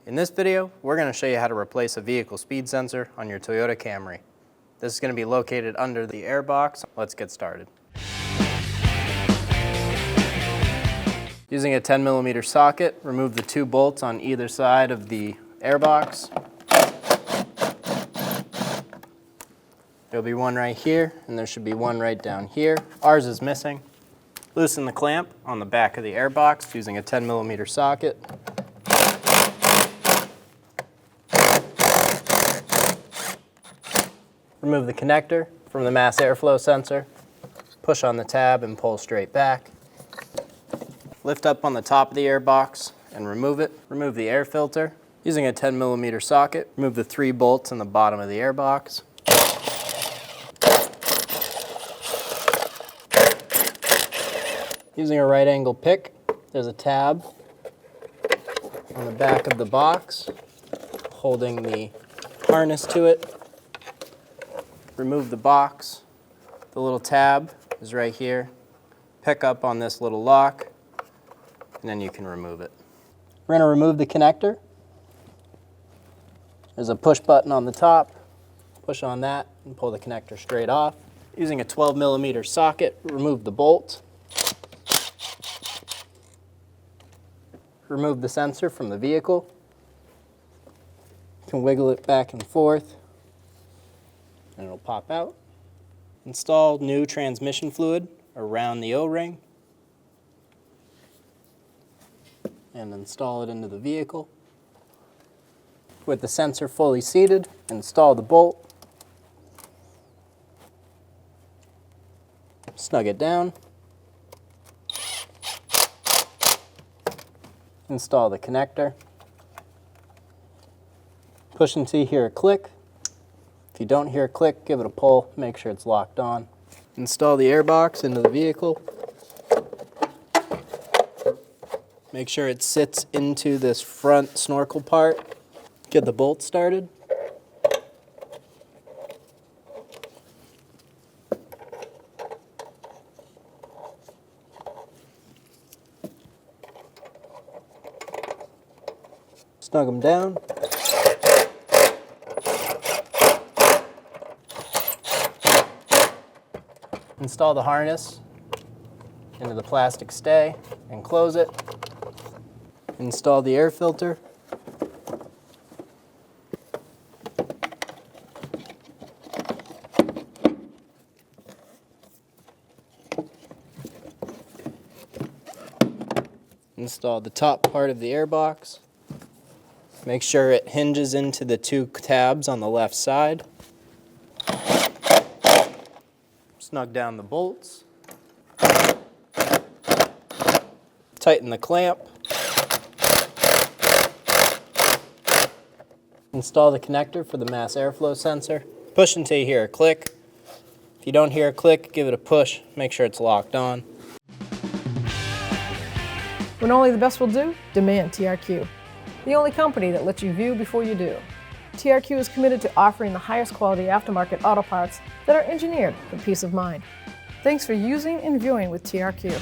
In this video, we're going to show you how to replace a vehicle speed sensor on your Toyota Camry. This is going to be located under the airbox. Let's get started. Using a 10mm socket, remove the two bolts on either side of the airbox. There'll be one right here, and there should be one right down here. Ours is missing. Loosen the clamp on the back of the airbox using a 10mm socket. Remove the connector from the mass airflow sensor. Push on the tab and pull straight back. Lift up on the top of the airbox and remove it. Remove the air filter. Using a 10mm socket, remove the 3 bolts in the bottom of the airbox. Using a right angle pick, there's a tab on the back of the box holding the harness to it. Remove the box. The little tab is right here. Pick up on this little lock, and then you can remove it. We're going to remove the connector. There's a push button on the top. Push on that and pull the connector straight off. Using a 12mm socket, remove the bolt. Remove the sensor from the vehicle. You can wiggle it back and forth, and it'll pop out. Install new transmission fluid around the O-ring and install it into the vehicle. With the sensor fully seated, install the bolt. Snug it down. Install the connector. Push until you hear a click. If you don't hear a click, give it a pull, make sure it's locked on. Install the airbox into the vehicle. Make sure it sits into this front snorkel part. Get the bolt started. Snug them down. Install the harness into the plastic stay and close it. Install the air filter. Install the top part of the airbox. Make sure it hinges into the 2 tabs on the left side. Snug down the bolts. Tighten the clamp. Install the connector for the mass airflow sensor. Push until you hear a click. If you don't hear a click, give it a push. Make sure it's locked on. When only the best will do, demand TRQ. The only company that lets you view before you do. TRQ is committed to offering the highest quality aftermarket auto parts that are engineered for peace of mind. Thanks for using and viewing with TRQ.